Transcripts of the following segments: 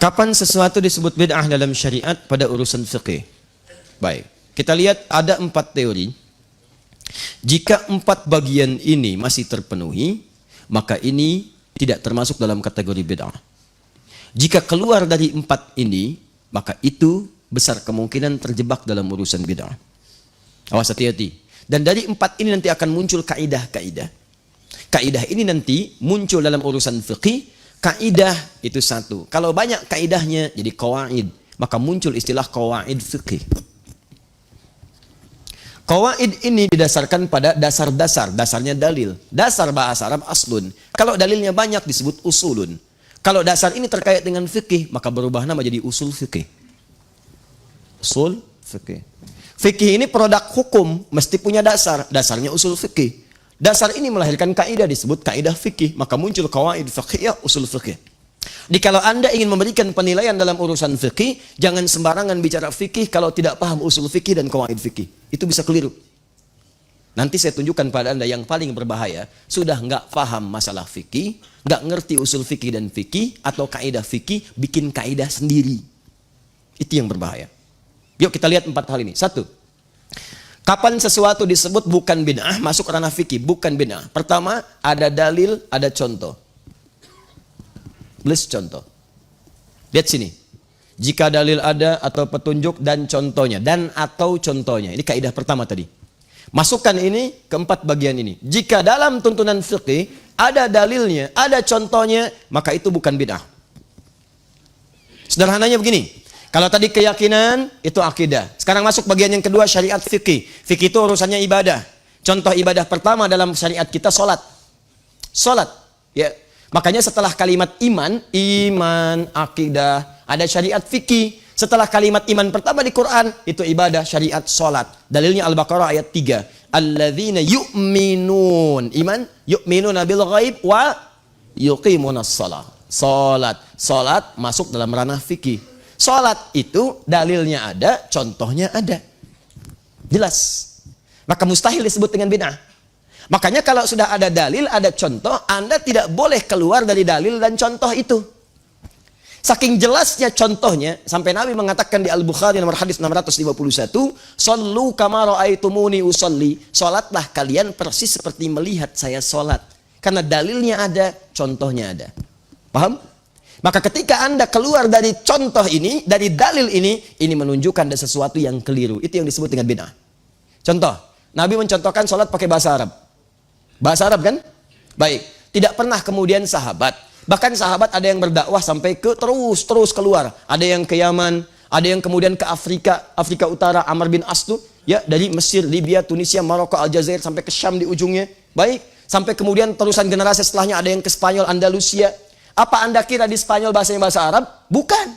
Kapan sesuatu disebut bid'ah dalam syariat? Pada urusan fikih. Baik, kita lihat ada 4 teori. Jika 4 bagian ini masih terpenuhi, maka ini tidak termasuk dalam kategori bid'ah. Jika keluar dari 4 ini, maka itu besar kemungkinan terjebak dalam urusan bid'ah. Awas, hati-hati. Dan dari 4 ini nanti akan muncul kaidah-kaidah. Kaidah ini nanti muncul dalam urusan fikih. Kaidah itu satu. Kalau banyak kaidahnya jadi qawaid, maka muncul istilah qawaid fikih. Qawaid ini didasarkan pada dasar-dasar, dasarnya dalil. Dasar bahasa Arab aslun. Kalau dalilnya banyak disebut usulun. Kalau dasar ini terkait dengan fikih, maka berubah nama jadi usul fikih. Usul fikih. Fikih ini produk hukum, mesti punya dasar. Dasarnya usul fikih. Dasar ini melahirkan kaidah disebut kaidah fikih, maka muncul qawaid fiqhiyah, usul fikih. Jadi kalau Anda ingin memberikan penilaian dalam urusan fikih, jangan sembarangan bicara fikih kalau tidak paham usul fikih dan qawaid fikih. Itu bisa keliru. Nanti saya tunjukkan pada Anda yang paling berbahaya, sudah nggak paham masalah fikih, nggak ngerti usul fikih dan fikih, atau kaidah fikih, bikin kaidah sendiri. Itu yang berbahaya. Yuk kita lihat 4 hal ini. 1. Kapan sesuatu disebut bukan bid'ah, masuk ranah fikih, bukan bid'ah. Pertama, ada dalil, ada contoh. Please contoh. Lihat sini. Jika dalil ada atau petunjuk dan contohnya. Dan atau contohnya. Ini kaidah pertama tadi. Masukkan ini ke 4 bagian ini. Jika dalam tuntunan fikih ada dalilnya, ada contohnya, maka itu bukan bid'ah. Sederhananya begini. Kalau tadi keyakinan, itu akidah. Sekarang masuk bagian yang kedua, syariat fikih. Fikih itu urusannya ibadah. Contoh ibadah pertama dalam syariat kita, sholat. Sholat. Ya. Makanya setelah kalimat iman, akidah, ada syariat fikih. Setelah kalimat iman pertama di Quran, itu ibadah, syariat, sholat. Dalilnya Al-Baqarah ayat 3. Alladzina yu'minun. Iman, yu'minuna bil ghaib wa yuqimunas shalah. Sholat. Sholat masuk dalam ranah fikih. Sholat itu dalilnya ada, contohnya ada. Jelas. Maka mustahil disebut dengan bid'ah. Makanya kalau sudah ada dalil, ada contoh, Anda tidak boleh keluar dari dalil dan contoh itu. Saking jelasnya contohnya, sampai Nabi mengatakan di Al-Bukhari nomor hadis 651, "Shallu kama ra'aitumuni usolli." Sholatlah kalian persis seperti melihat saya sholat. Karena dalilnya ada, contohnya ada. Paham? Maka ketika Anda keluar dari contoh ini, dari dalil ini menunjukkan ada sesuatu yang keliru. Itu yang disebut dengan bid'ah. Contoh, Nabi mencontohkan sholat pakai bahasa Arab. Bahasa Arab kan? Baik. Tidak pernah kemudian sahabat. Bahkan sahabat ada yang berdakwah sampai ke terus keluar. Ada yang ke Yaman, ada yang kemudian ke Afrika Utara, Amr bin As tuh, ya, dari Mesir, Libya, Tunisia, Maroko, Aljazair sampai ke Syam di ujungnya. Baik. Sampai kemudian terusan generasi setelahnya ada yang ke Spanyol, Andalusia. Apa Anda kira di Spanyol bahasanya bahasa Arab? Bukan.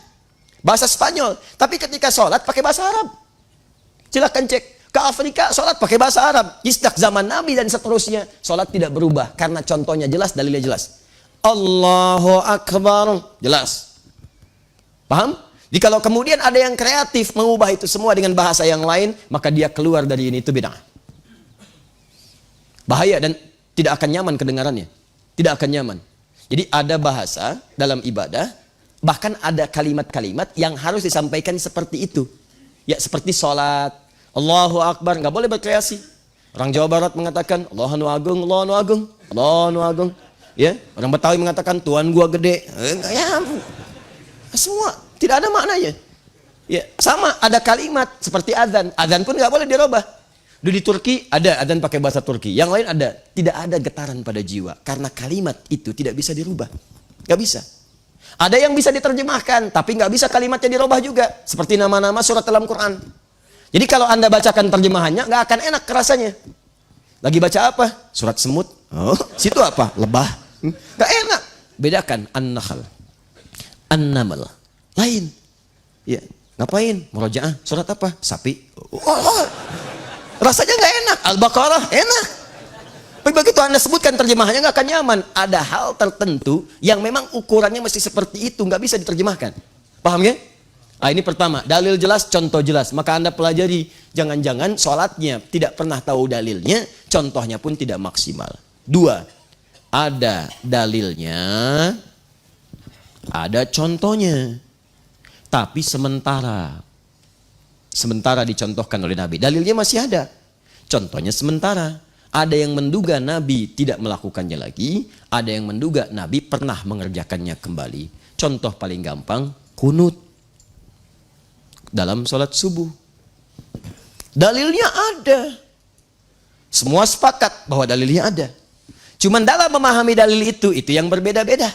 Bahasa Spanyol. Tapi ketika sholat pakai bahasa Arab. Silahkan cek. Ke Afrika sholat pakai bahasa Arab. Sejak zaman Nabi dan seterusnya. Sholat tidak berubah. Karena contohnya jelas, dalilnya jelas. Allahu Akbar. Jelas. Paham? Jadi kalau kemudian ada yang kreatif mengubah itu semua dengan bahasa yang lain, maka dia keluar dari ini. Itu bid'ah. Bahaya dan tidak akan nyaman kedengarannya. Tidak akan nyaman. Jadi ada bahasa dalam ibadah, bahkan ada kalimat-kalimat yang harus disampaikan seperti itu. Ya seperti sholat, Allahu Akbar, nggak boleh berkreasi. Orang Jawa Barat mengatakan, Allahu Agung, Allahu Agung, Allahu Agung. Ya, orang Betawi mengatakan, Tuhan gua gede. Ya, semua, tidak ada maknanya. Ya, sama ada kalimat seperti azan. Azan pun nggak boleh dirubah. Di Turki ada adzan pakai bahasa Turki, yang lain ada. Tidak ada getaran pada jiwa, karena kalimat itu tidak bisa dirubah. Gak bisa. Ada yang bisa diterjemahkan, tapi gak bisa kalimatnya dirubah juga. Seperti nama-nama surat dalam Quran. Jadi kalau Anda bacakan terjemahannya, gak akan enak rasanya. Lagi baca apa? Surat semut. Oh, situ apa? Lebah. Gak enak. Bedakan An-Nahl, An-Naml. Lain. Ya, ngapain? Murojaah. Surat apa? Sapi. Rasanya nggak enak. Al-Baqarah enak. Tapi begitu Anda sebutkan terjemahannya nggak akan nyaman. Ada hal tertentu yang memang ukurannya mesti seperti itu, nggak bisa diterjemahkan. Paham ya? Nah, ini pertama, dalil jelas, contoh jelas. Maka Anda pelajari, jangan-jangan sholatnya tidak pernah tahu dalilnya, contohnya pun tidak maksimal. 2, ada dalilnya, ada contohnya. Tapi sementara. Sementara dicontohkan oleh Nabi. Dalilnya masih ada. Contohnya sementara. Ada yang menduga Nabi tidak melakukannya lagi. Ada yang menduga Nabi pernah mengerjakannya kembali. Contoh paling gampang, kunut dalam sholat subuh. Dalilnya ada. Semua sepakat bahwa dalilnya ada. Cuman dalam memahami dalil itu yang berbeda-beda.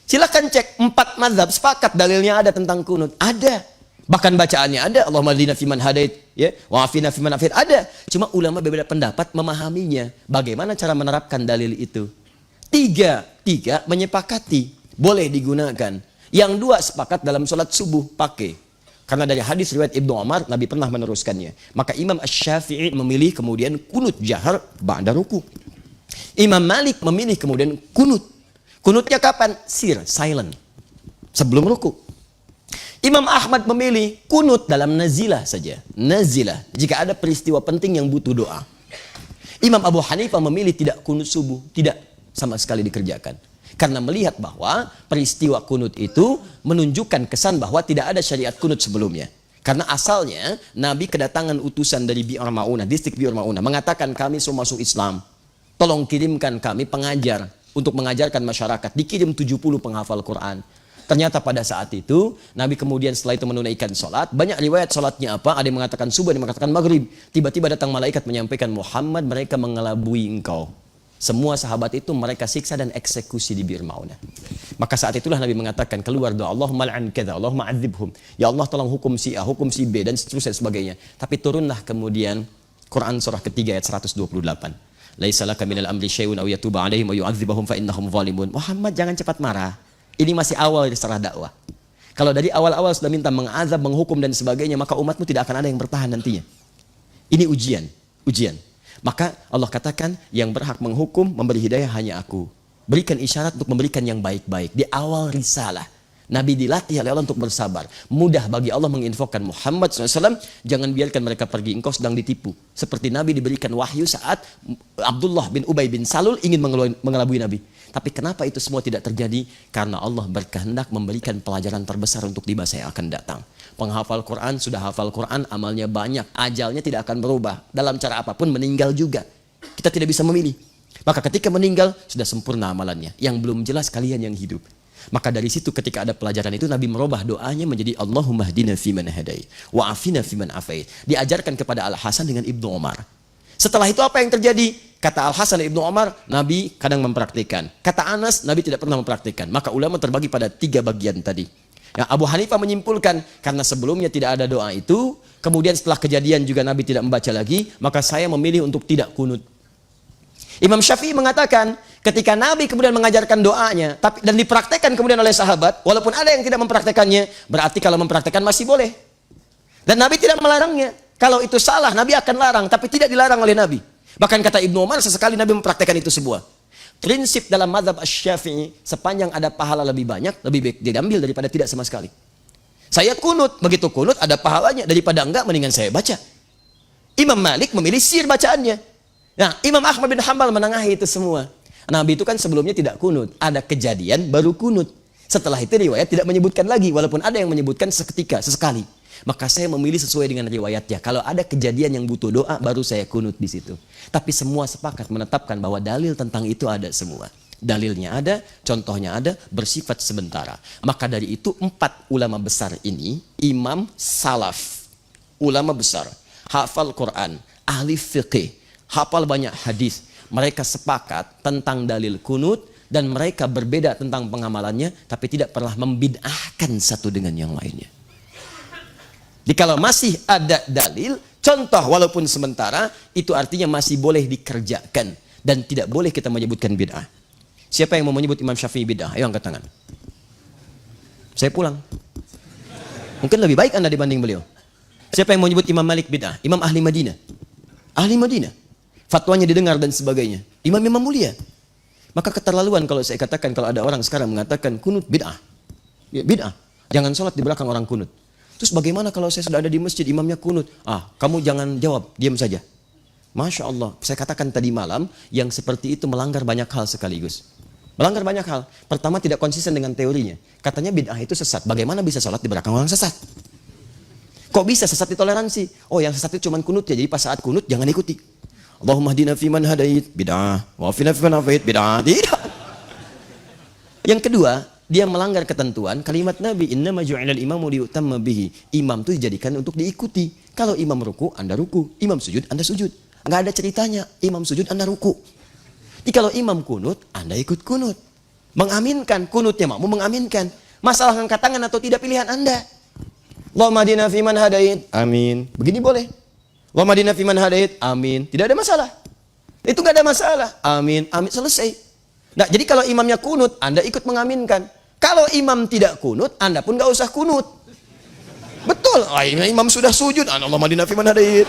Silakan cek 4 mazhab sepakat dalilnya ada tentang kunut. Ada. Bahkan bacaannya ada. Allahumma hdina fiman hadait, ya, wa afina fiman afid. Ada. Cuma ulama berbeda pendapat memahaminya. Bagaimana cara menerapkan dalil itu? 3 menyepakati boleh digunakan. Yang 2 sepakat dalam sholat subuh pakai. Karena dari hadis riwayat Ibnu Umar, Nabi pernah meneruskannya. Maka Imam Asy-Syafi'i memilih kemudian kunut jahar ba'da ruku. Imam Malik memilih kemudian kunut. Kunutnya kapan? Silent. Sebelum ruku. Imam Ahmad memilih kunut dalam nazilah saja. Nazilah. Jika ada peristiwa penting yang butuh doa. Imam Abu Hanifah memilih tidak kunut subuh. Tidak sama sekali dikerjakan. Karena melihat bahwa peristiwa kunut itu menunjukkan kesan bahwa tidak ada syariat kunut sebelumnya. Karena asalnya Nabi kedatangan utusan dari Bi'ar Ma'unah, distrik Bi'ar Ma'unah, mengatakan kami semua masuk Islam. Tolong kirimkan kami pengajar untuk mengajarkan masyarakat. Dikirim 70 penghafal Quran. Ternyata pada saat itu Nabi kemudian setelah itu menunaikan sholat. Banyak riwayat sholatnya apa? Ada yang mengatakan subuh, ada yang mengatakan maghrib. Tiba-tiba datang malaikat menyampaikan, Muhammad, mereka mengelabui engkau. Semua sahabat itu mereka siksa dan eksekusi di Bir Ma'unah. Maka saat itulah Nabi mengatakan keluar doa, Allahumma al'an kadza, Allahumma adzibhum. Ya Allah tolong hukum si A, hukum si B dan seterusnya dan sebagainya. Tapi turunlah kemudian Quran surah ketiga ayat 128. Laisa laka minal amri syai'un aw yatuba 'alaihim wa yu'adzibahum fa innahum zalimun. Muhammad, jangan cepat marah. Ini masih awal risalah dakwah. Kalau dari awal-awal sudah minta mengazab, menghukum dan sebagainya, maka umatmu tidak akan ada yang bertahan nantinya. Ini ujian. Maka Allah katakan yang berhak menghukum, memberi hidayah hanya aku. Berikan isyarat untuk memberikan yang baik-baik. Di awal risalah, Nabi dilatih oleh Allah untuk bersabar. Mudah bagi Allah menginfokan Muhammad SAW, jangan biarkan mereka pergi, engkau sedang ditipu. Seperti Nabi diberikan wahyu saat Abdullah bin Ubay bin Salul ingin mengelabui Nabi. Tapi kenapa itu semua tidak terjadi? Karena Allah berkehendak memberikan pelajaran terbesar untuk di masa yang akan datang. Penghafal Quran sudah hafal Quran, amalnya banyak, ajalnya tidak akan berubah. Dalam cara apapun meninggal juga. Kita tidak bisa memilih. Maka ketika meninggal sudah sempurna amalannya. Yang belum jelas kalian yang hidup. Maka dari situ ketika ada pelajaran itu Nabi merubah doanya menjadi Allahumma hdina fiman hadait wa afina fiman afait. Diajarkan kepada Al-Hasan dengan Ibnu Umar. Setelah itu apa yang terjadi? Kata Al-Hasan dan Ibnu Umar, Nabi kadang mempraktikkan. Kata Anas, Nabi tidak pernah mempraktikkan. Maka ulama terbagi pada 3 bagian tadi. Ya, Abu Hanifah menyimpulkan karena sebelumnya tidak ada doa itu, kemudian setelah kejadian juga Nabi tidak membaca lagi, maka saya memilih untuk tidak kunut. Imam Syafi'i mengatakan ketika Nabi kemudian mengajarkan doanya dan dipraktekkan kemudian oleh sahabat, walaupun ada yang tidak mempraktekannya, berarti kalau mempraktekkan masih boleh. Dan Nabi tidak melarangnya. Kalau itu salah, Nabi akan larang, tapi tidak dilarang oleh Nabi. Bahkan kata Ibnu Umar, sesekali Nabi mempraktekkan itu semua. Prinsip dalam mazhab Asy-Syafi'i, sepanjang ada pahala lebih banyak, lebih baik diambil daripada tidak sama sekali. Saya kunut, begitu kunut ada pahalanya, daripada enggak mendingan saya baca. Imam Malik memilih sir bacaannya. Nah, Imam Ahmad bin Hanbal menengahi itu semua. Nabi itu kan sebelumnya tidak kunut, ada kejadian baru kunut. Setelah itu riwayat tidak menyebutkan lagi, walaupun ada yang menyebutkan seketika, sesekali. Maka saya memilih sesuai dengan riwayatnya. Kalau ada kejadian yang butuh doa, baru saya kunut di situ. Tapi semua sepakat menetapkan bahwa dalil tentang itu ada semua. Dalilnya ada, contohnya ada, bersifat sementara. Maka dari itu 4 ulama besar ini, imam salaf, ulama besar, hafal Quran, ahli fiqih, hafal banyak hadis. Mereka sepakat tentang dalil kunut dan mereka berbeda tentang pengamalannya, tapi tidak pernah membid'ahkan satu dengan yang lainnya. Jadi kalau masih ada dalil, contoh walaupun sementara, itu artinya masih boleh dikerjakan. Dan tidak boleh kita menyebutkan bid'ah. Siapa yang mau menyebut Imam Syafi'i bid'ah? Ayo angkat tangan. Saya pulang. Mungkin lebih baik Anda dibanding beliau. Siapa yang mau menyebut Imam Malik bid'ah? Imam ahli Madinah. Ahli Madinah. Fatwanya didengar dan sebagainya. Imam-imam mulia. Maka keterlaluan kalau saya katakan, kalau ada orang sekarang mengatakan kunut bid'ah. Ya, bid'ah. Jangan sholat di belakang orang kunut. Terus bagaimana kalau saya sudah ada di masjid, imamnya kunut? Kamu jangan jawab, diam saja. Masya Allah, saya katakan tadi malam, yang seperti itu melanggar banyak hal sekaligus. Melanggar banyak hal. Pertama, tidak konsisten dengan teorinya. Katanya bid'ah itu sesat. Bagaimana bisa sholat di belakang orang sesat? Kok bisa sesat ditoleransi? Oh, yang sesat itu cuma kunut ya. Jadi pas saat kunut jangan ikuti. Allahumma hdina fiman hadait, bid'ah. Wa afina fiman afait, bid'ah. Tidak. Yang kedua, dia melanggar ketentuan kalimat Nabi, innama ju'ilal imamu liyutamma bihi. Imam itu dijadikan untuk diikuti. Kalau imam ruku, Anda ruku. Imam sujud, Anda sujud. Enggak ada ceritanya, imam sujud, Anda ruku. Jadi kalau imam kunut, Anda ikut kunut. Mengaminkan, kunutnya makmum mengaminkan. Masalah angkat tangan atau tidak pilihan Anda. Allahumma hdina fiman hadait, amin. Begini boleh. Allahumma hdina fiman hadait, amin. Tidak ada masalah. Itu enggak ada masalah. Amin, amin, selesai. Nah, jadi kalau imamnya kunut, Anda ikut mengaminkan. Kalau imam tidak kunut, Anda pun enggak usah kunut. Betul. Imam sudah sujud, Allahumma hdina fiman hadait.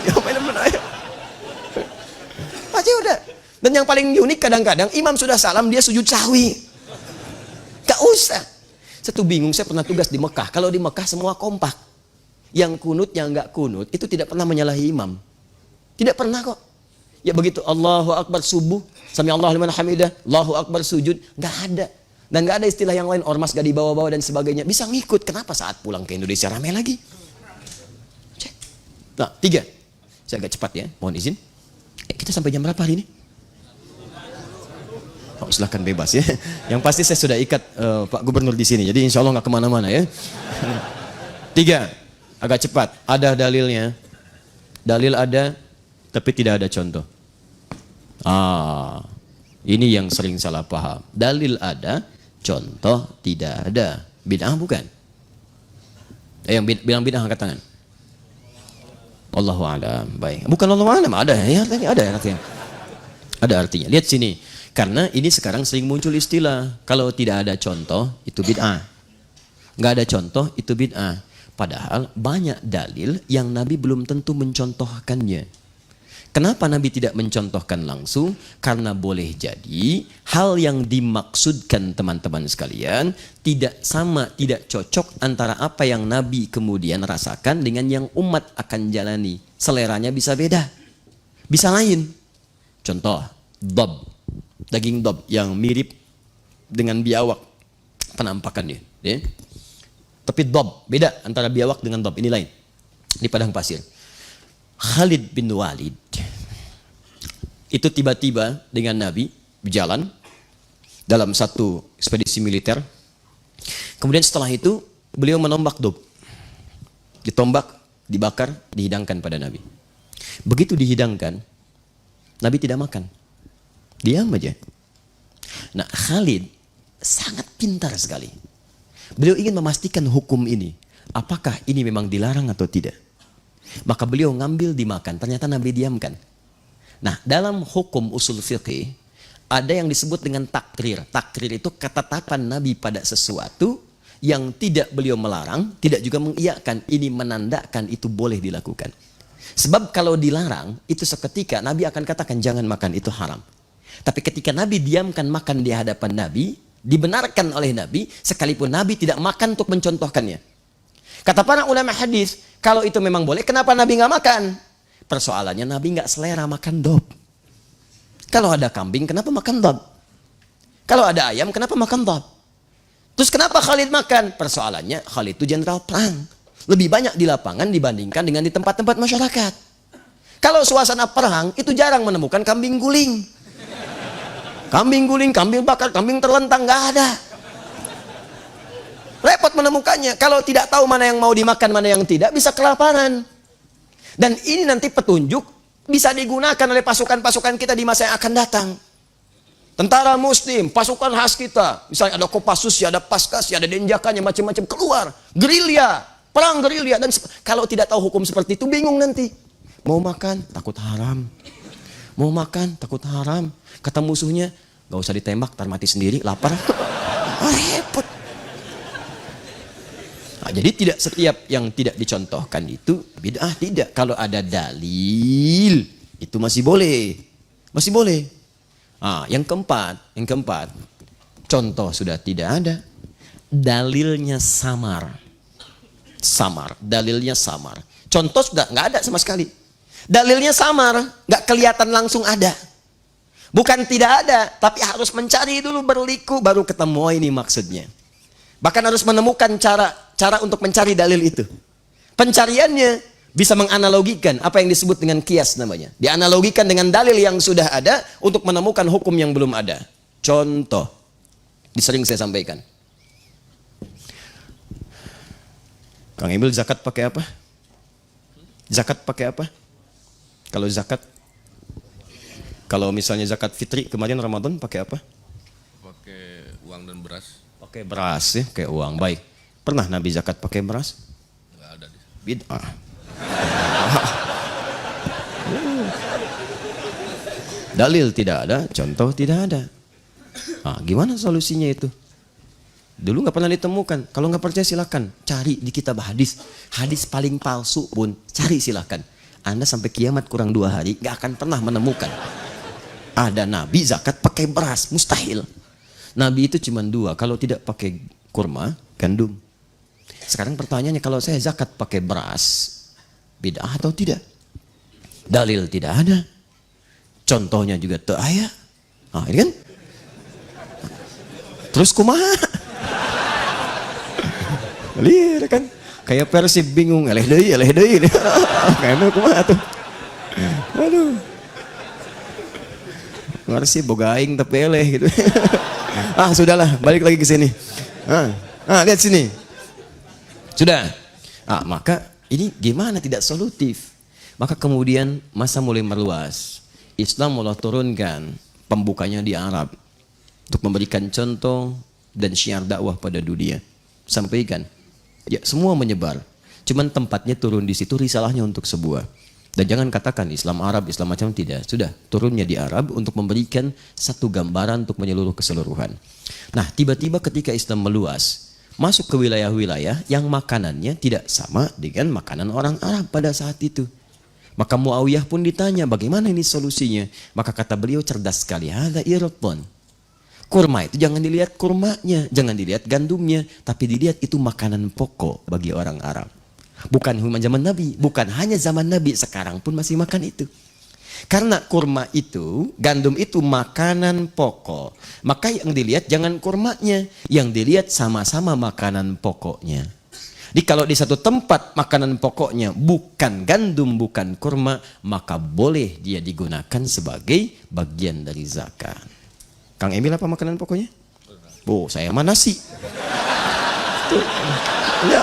Pasti udah. Dan yang paling unik kadang-kadang imam sudah salam dia sujud sahwi. Gak usah. Satu bingung, saya pernah tugas di Mekah. Kalau di Mekah semua kompak. Yang kunut, yang gak kunut itu tidak pernah menyalahi imam. Tidak pernah kok. Ya begitu Allahu Akbar subuh, sami Allahu liman hamidah, Allahu Akbar sujud, gak ada. Dan gak ada istilah yang lain, ormas gak dibawa-bawa dan sebagainya. Bisa ngikut. Kenapa saat pulang ke Indonesia ramai lagi? Cek. Nah, 3. Saya agak cepat ya, mohon izin. Kita sampai jam berapa hari ini? Oh, silahkan bebas ya. Yang pasti saya sudah ikat Pak Gubernur di sini. Jadi insya Allah nggak kemana-mana ya. 3, agak cepat. Ada dalilnya. Dalil ada, tapi tidak ada contoh. Ini yang sering salah paham. Dalil ada, contoh tidak ada. Bid'ah bukan? Yang bilang bid'ah angkat tangan. Allahu a'lam. Baik. Bukan Allahu a'lam, ada ya, ada artinya. Ada artinya. Lihat sini. Karena ini sekarang sering muncul istilah, kalau tidak ada contoh itu bid'ah. Nggak ada contoh itu bid'ah. Padahal banyak dalil yang Nabi belum tentu mencontohkannya. Kenapa Nabi tidak mencontohkan langsung? Karena boleh jadi hal yang dimaksudkan teman-teman sekalian tidak sama, tidak cocok antara apa yang Nabi kemudian rasakan dengan yang umat akan jalani. Seleranya bisa beda, bisa lain. Contoh, dob. Daging dob yang mirip dengan biawak penampakannya, ya. Tapi dob beda antara biawak dengan dob, ini lain. Di padang pasir. Khalid bin Walid itu tiba-tiba dengan Nabi berjalan dalam satu ekspedisi militer. Kemudian setelah itu beliau menombak dob. Ditombak, dibakar, dihidangkan pada Nabi. Begitu dihidangkan, Nabi tidak makan. Diam aja. Nah, Khalid sangat pintar sekali. Beliau ingin memastikan hukum ini. Apakah ini memang dilarang atau tidak? Maka beliau ngambil dimakan. Ternyata Nabi diamkan. Nah, dalam hukum usul fiqih ada yang disebut dengan takrir. Takrir itu ketetapan Nabi pada sesuatu yang tidak beliau melarang, tidak juga mengiyakan. Ini menandakan itu boleh dilakukan. Sebab kalau dilarang, itu seketika Nabi akan katakan jangan makan, itu haram. Tapi ketika Nabi diamkan makan di hadapan Nabi, dibenarkan oleh Nabi, sekalipun Nabi tidak makan untuk mencontohkannya. Kata para ulama hadis, kalau itu memang boleh, kenapa Nabi nggak makan? Persoalannya Nabi nggak selera makan dob. Kalau ada kambing, kenapa makan dob? Kalau ada ayam, kenapa makan dob? Terus kenapa Khalid makan? Persoalannya Khalid itu jenderal perang. Lebih banyak di lapangan dibandingkan dengan di tempat-tempat masyarakat. Kalau suasana perang, itu jarang menemukan kambing guling. Kambing guling, kambing bakar, kambing terlentang, nggak ada. Repot menemukannya. Kalau tidak tahu mana yang mau dimakan, mana yang tidak, bisa kelaparan. Dan ini nanti petunjuk bisa digunakan oleh pasukan-pasukan kita di masa yang akan datang. Tentara Muslim, pasukan khas kita, misalnya ada Kopassusnya, ada Paskasnya, ada Denjakannya, macam-macam keluar, gerilya, perang gerilya. Dan kalau tidak tahu hukum seperti itu, bingung nanti. Mau makan, takut haram. Mau makan, takut haram. Kata musuhnya, gak usah ditembak, ntar mati sendiri, lapar. Repot. Nah, jadi tidak setiap yang tidak dicontohkan itu bid'ah, tidak. Kalau ada dalil, itu masih boleh. Masih boleh. Yang keempat, contoh sudah tidak ada. Dalilnya samar. Dalilnya samar. Contoh sudah nggak ada sama sekali. Dalilnya samar, nggak kelihatan langsung ada. Bukan tidak ada, tapi harus mencari dulu, berliku, baru ketemu. Oh, ini maksudnya. Bahkan harus menemukan cara untuk mencari dalil itu. Pencariannya bisa menganalogikan apa yang disebut dengan kias namanya. Dianalogikan dengan dalil yang sudah ada untuk menemukan hukum yang belum ada. Contoh, sering saya sampaikan. Kang Emil, zakat pakai apa? Zakat pakai apa? Kalau zakat, kalau misalnya zakat fitri kemarin Ramadan pakai apa? Pakai uang dan beras. Pakai beras ya, kayak uang. Baik. Pernah Nabi zakat pakai beras? Enggak ada. Bid'ah. Dalil tidak ada, contoh tidak ada. Gimana solusinya itu? Dulu nggak pernah ditemukan. Kalau nggak percaya silakan cari di kitab hadis. Hadis paling palsu pun cari silakan. Anda sampai kiamat kurang 2 hari nggak akan pernah menemukan ada Nabi zakat pakai beras, mustahil. Nabi itu cuma 2, kalau tidak pakai kurma, gandum. Sekarang pertanyaannya, kalau saya zakat pakai beras, bid'ah atau tidak? Dalil tidak ada, contohnya juga tak ada. Ini kan? Terus kumaha? Lihat kan? Kayak Persib bingung, eleh deui. Kayak kumaha tuh? Aduh. Persib boga aing tapi eleh gitu. Sudahlah, balik lagi ke sini. Lihat sini. Sudah. Maka ini gimana tidak solutif? Maka kemudian masa mulai meluas. Islam mulai turunkan pembukanya di Arab untuk memberikan contoh dan syiar dakwah pada dunia. Sampaikan. Ya, semua menyebar. Cuman tempatnya turun di situ, risalahnya untuk sebuah. Dan jangan katakan Islam Arab, Islam macam, tidak. Sudah, turunnya di Arab untuk memberikan satu gambaran untuk menyeluruh keseluruhan. Nah, tiba-tiba ketika Islam meluas, masuk ke wilayah-wilayah yang makanannya tidak sama dengan makanan orang Arab pada saat itu. Maka Muawiyah pun ditanya, bagaimana ini solusinya? Maka kata beliau cerdas sekali, hadza irfan. Kurma itu jangan dilihat kurmanya, jangan dilihat gandumnya, tapi dilihat itu makanan pokok bagi orang Arab. Bukan cuma zaman Nabi, bukan hanya zaman Nabi, sekarang pun masih makan itu. Karena kurma itu, gandum itu makanan pokok. Maka yang dilihat jangan kurmanya, yang dilihat sama-sama makanan pokoknya. Jadi kalau di satu tempat makanan pokoknya bukan gandum, bukan kurma, maka boleh dia digunakan sebagai bagian dari zakat. Kang Emil apa makanan pokoknya? Saya mah nasi. Ya,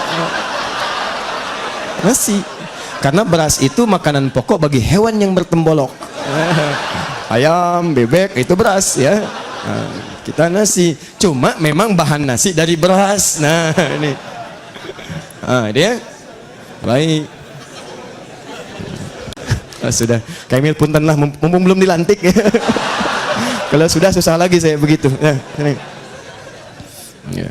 nasi. Karena beras itu makanan pokok bagi hewan yang bertembolok. Ayam, bebek itu beras ya. Kita nasi. Cuma memang bahan nasi dari beras. Nah, ini. Dia baik. Sudah. Kang Emil puntenlah mumpung belum dilantik ya. Kalau sudah susah lagi saya begitu. Ya.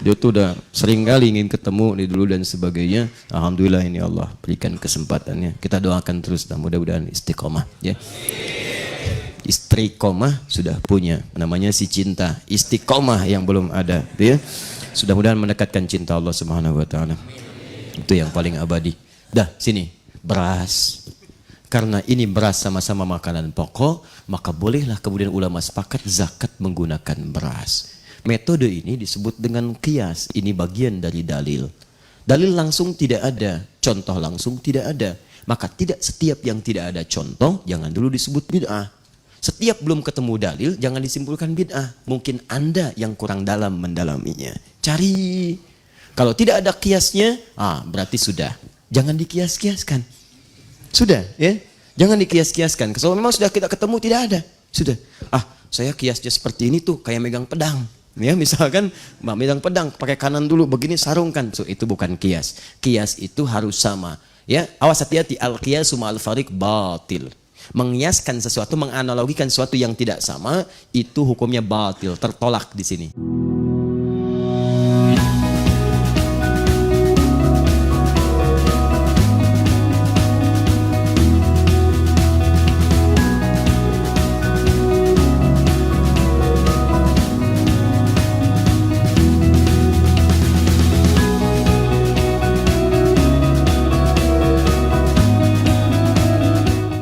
Dia tuh udah sering kali ingin ketemu di dulu dan sebagainya. Alhamdulillah ini Allah berikan kesempatannya. Kita doakan terus dan mudah-mudahan istiqomah ya. Istiqomah sudah punya, namanya si cinta. Istiqomah yang belum ada, ya. Sudah mudahan mendekatkan cinta Allah Subhanahu wa taala. Itu yang paling abadi. Dah, sini. Beras. Karena ini beras sama-sama makanan pokok, maka bolehlah kemudian ulama sepakat zakat menggunakan beras. Metode ini disebut dengan qiyas. Ini bagian dari dalil. Dalil langsung tidak ada, contoh langsung tidak ada. Maka tidak setiap yang tidak ada contoh, jangan dulu disebut bid'ah. Setiap belum ketemu dalil, jangan disimpulkan bid'ah. Mungkin Anda yang kurang dalam mendalaminya. Cari. Kalau tidak ada kiasnya, berarti sudah. Jangan dikias-kiaskan. Sudah, ya. Jangan dikias-kiaskan. Kalau memang sudah kita ketemu tidak ada, sudah. Saya kiasnya seperti ini tuh, kayak megang pedang. Ya, misalkan megang pedang, pakai kanan dulu, begini sarungkan. Itu bukan kias. Kias itu harus sama. Ya, awas hati-hati. Al-qiyasu ma'al fariq batil. Mengiaskan sesuatu, menganalogikan sesuatu yang tidak sama, itu hukumnya batil, tertolak di sini.